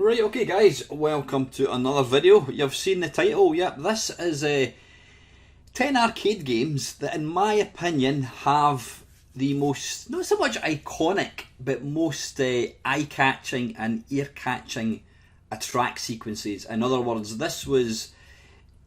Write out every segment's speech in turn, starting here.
Right, okay guys, welcome to another video. You've seen the title, yep, this is 10 arcade games that in my opinion have the most, not so much iconic, but most eye-catching and ear-catching track sequences. In other words, this was,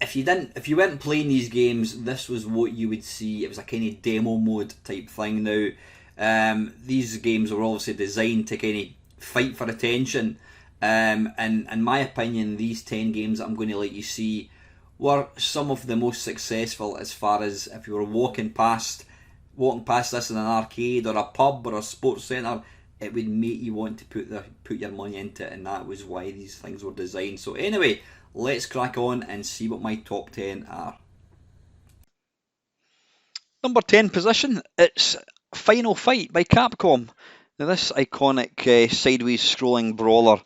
if you weren't playing these games, this was what you would see. It was a kind of demo mode type thing. Now, these games were obviously designed to kind of fight for attention. And in my opinion, these 10 games that I'm going to let you see were some of the most successful, as far as if you were walking past this in an arcade or a pub or a sports centre, it would make you want to put your money into it, and that was why these things were designed. So anyway, let's crack on and see what my top 10 are. Number 10 position, it's Final Fight by Capcom. Now this iconic sideways scrolling brawler,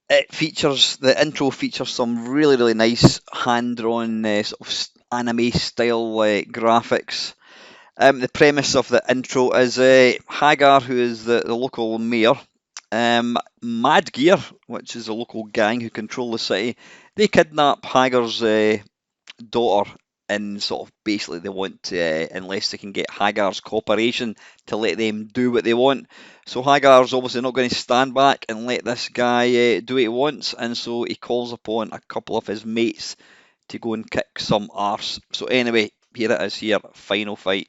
the intro features some really nice hand-drawn sort of anime style graphics. The premise of the intro is Hagar, who is the local mayor, Mad Gear, which is a local gang who control the city. They kidnap Hagar's daughter, and sort of basically they want to, unless they can get Hagar's cooperation to let them do what they want. So Hagar's obviously not going to stand back and let this guy do what he wants, and so he calls upon a couple of his mates to go and kick some arse. So anyway, here it is here, Final Fight.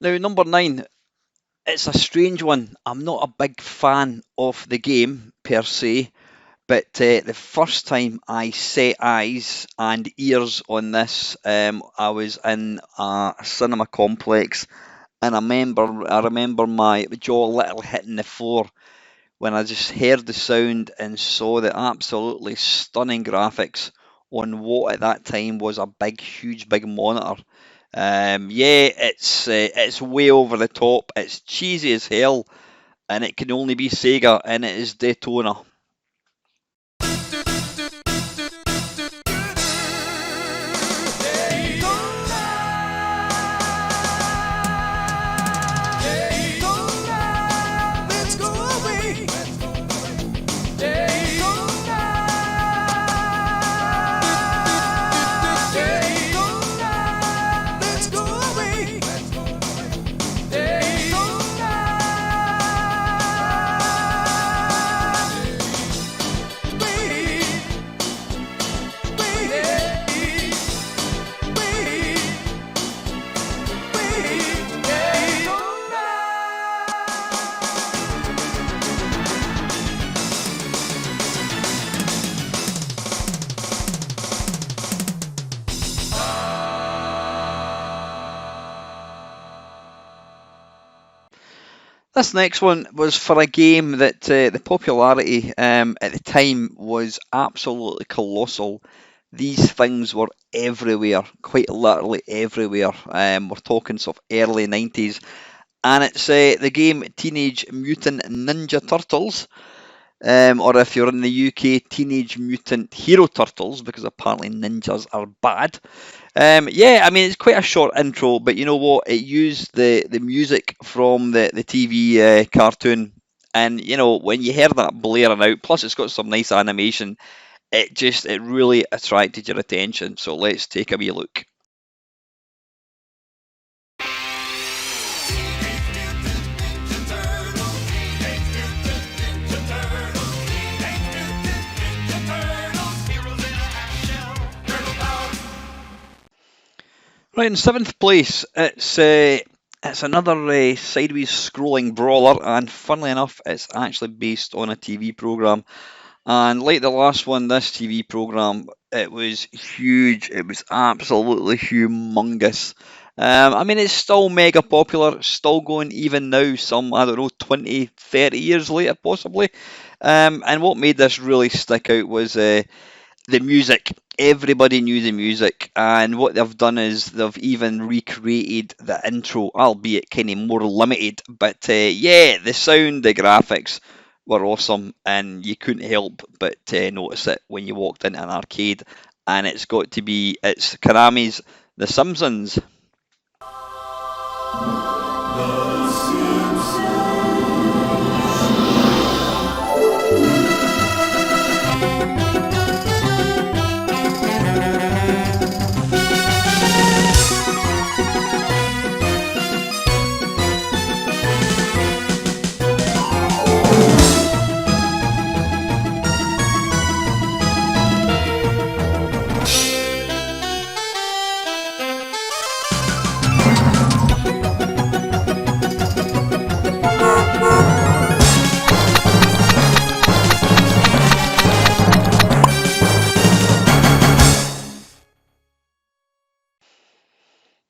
Now, number 9, it's a strange one. I'm not a big fan of the game per se, but the first time I set eyes and ears on this, I was in a cinema complex, and I remember my jaw literally hitting the floor when I just heard the sound and saw the absolutely stunning graphics on what at that time was a huge monitor. Yeah, it's way over the top. It's cheesy as hell, and it can only be Sega, and it is Daytona. This next one was for a game that the popularity at the time was absolutely colossal. These things were everywhere, quite literally everywhere. We're talking sort of early 90s. And it's the game Teenage Mutant Ninja Turtles. Or if you're in the UK, Teenage Mutant Hero Turtles, because apparently ninjas are bad. Yeah, I mean, it's quite a short intro, but you know what? It used the music from the TV cartoon And you know, when you hear that blaring out, plus it's got some nice animation, it really attracted your attention. So let's take a wee look. Right, in seventh place, it's another sideways scrolling brawler, and funnily enough, it's actually based on a TV program. And like the last one, this TV program, it was huge. It was absolutely humongous. I mean, it's still mega popular, still going even now, some, I don't know, 20, 30 years later, possibly. And what made this really stick out was the music. Everybody knew the music, and what they've done is they've even recreated the intro, albeit kind of more limited. But yeah, the sound, the graphics were awesome, and you couldn't help but notice it when you walked into an arcade. And it's Konami's The Simpsons.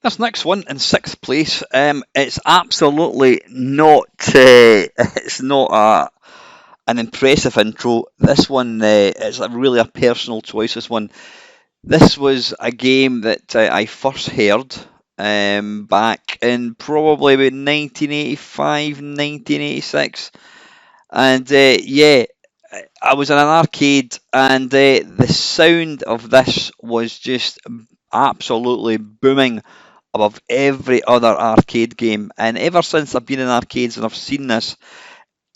This next one in sixth place, it's absolutely not. It's not an impressive intro. This one is really a personal choice. This was a game that I first heard back in probably about 1985, 1986, and yeah, I was in an arcade, and the sound of this was just absolutely booming above every other arcade game. And ever since I've been in arcades and I've seen this,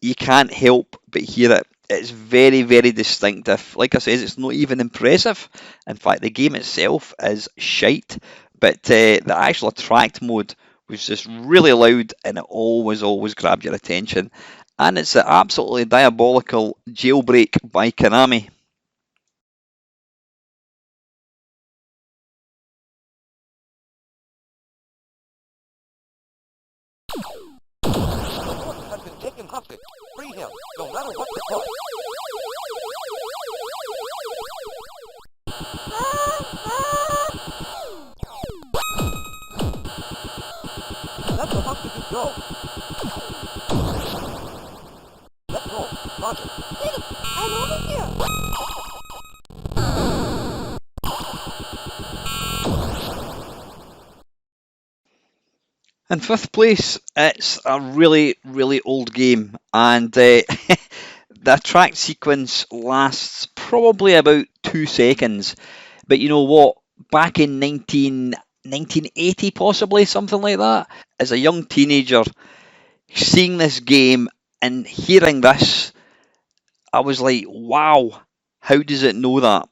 you can't help but hear it. It's very, very distinctive. Like I said, it's not even impressive. In fact, the game itself is shite. But the actual attract mode was just really loud, and it always grabbed your attention. And it's the absolutely diabolical Jailbreak by Konami. Has been taken hostage. Free him, no matter what the cost. Let the hostages go. Let's go. Roger. I'm over here. In fifth place, it's a really, really old game, and the attract sequence lasts probably about 2 seconds. But you know what? Back in 1980, possibly, something like that, as a young teenager, seeing this game and hearing this, I was like, wow, how does it know that?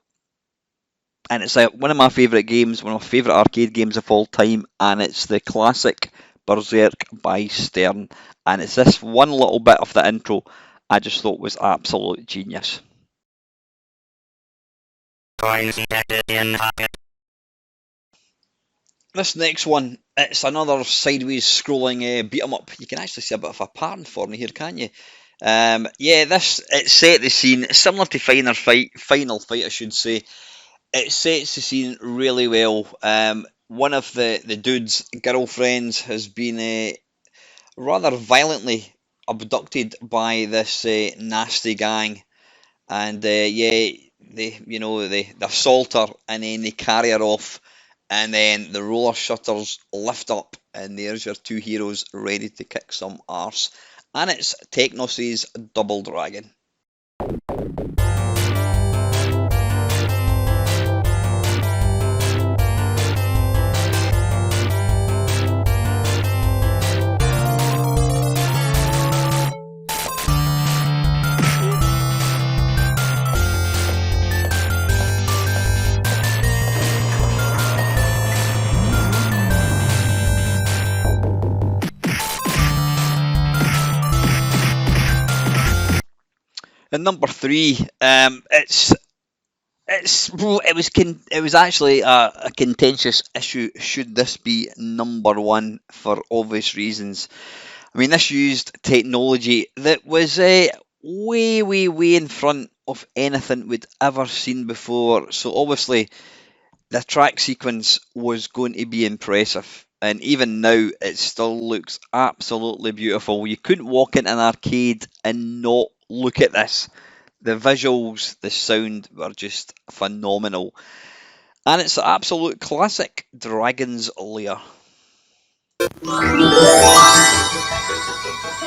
And it's like one of my favourite games, one of my favourite arcade games of all time, and it's the classic Berzerk by Stern. And it's this one little bit of the intro I just thought was absolute genius. This next one, it's another sideways scrolling beat 'em up. You can actually see a bit of a pattern for me here, can't you? Yeah, it set the scene similar to Final Fight, I should say. It sets the scene really well. One of the dude's girlfriends has been rather violently abducted by this nasty gang, and yeah, they assault her, and then they carry her off, and then the roller shutters lift up, and there's your two heroes ready to kick some arse. And it's Technos' Double Dragon. number 3, it was actually a contentious issue. Should this be number 1 for obvious reasons? I mean, this used technology that was way in front of anything we'd ever seen before. So obviously, the track sequence was going to be impressive. And even now, it still looks absolutely beautiful. You couldn't walk into an arcade and not look at this. The visuals, the sound were just phenomenal. And it's an absolute classic, Dragon's Lair.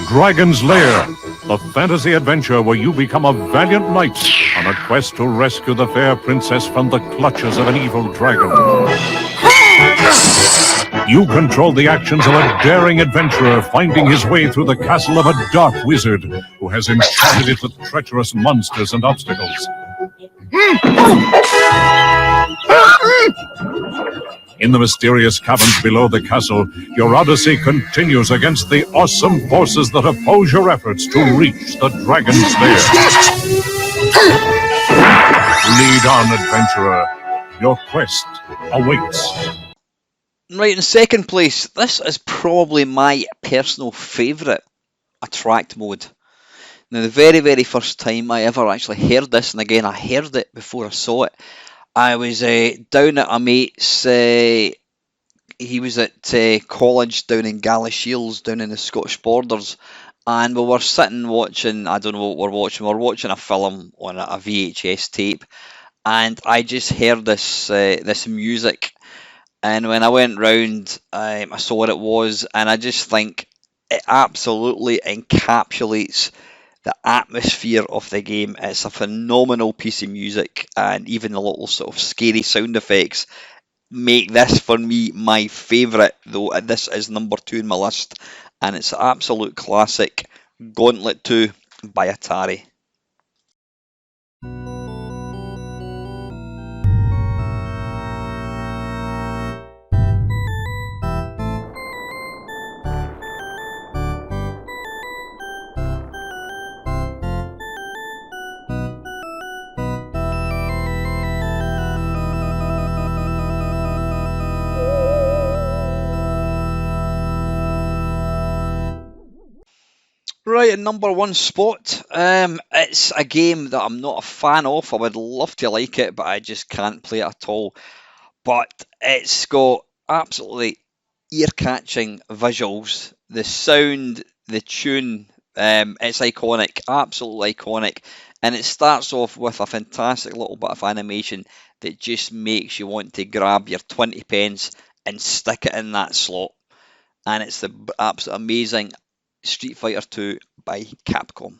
Dragon's Lair, the fantasy adventure where you become a valiant knight on a quest to rescue the fair princess from the clutches of an evil dragon. You control the actions of a daring adventurer finding his way through the castle of a dark wizard who has enchanted it with treacherous monsters and obstacles. In the mysterious caverns below the castle, your odyssey continues against the awesome forces that oppose your efforts to reach the Dragon's Lair. Lead on, adventurer. Your quest awaits. Right, in second place, this is probably my personal favourite attract mode. Now, the very first time I ever actually heard this, and again, I heard it before I saw it, I was down at a mate's, he was at college down in Galashiels, down in the Scottish borders, and we were sitting watching, I don't know what we were watching a film on a VHS tape, and I just heard this music. And when I went round, I saw what it was, and I just think it absolutely encapsulates the atmosphere of the game. It's a phenomenal piece of music, and even the little sort of scary sound effects make this, for me, my favourite, though this is number 2 in my list, and it's an absolute classic, Gauntlet II by Atari. Right, in number 1 spot, it's a game that I'm not a fan of. I would love to like it, but I just can't play it at all. But it's got absolutely ear-catching visuals. The sound, the tune, it's iconic, absolutely iconic. And it starts off with a fantastic little bit of animation that just makes you want to grab your 20 pence and stick it in that slot. And it's the absolute amazing Street Fighter II by Capcom.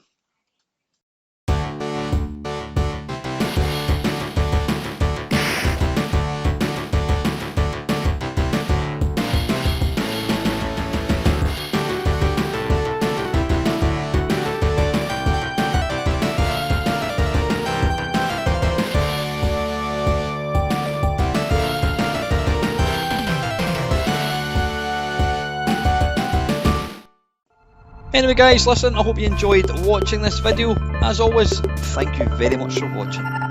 Anyway guys, listen, I hope you enjoyed watching this video. As always, thank you very much for watching.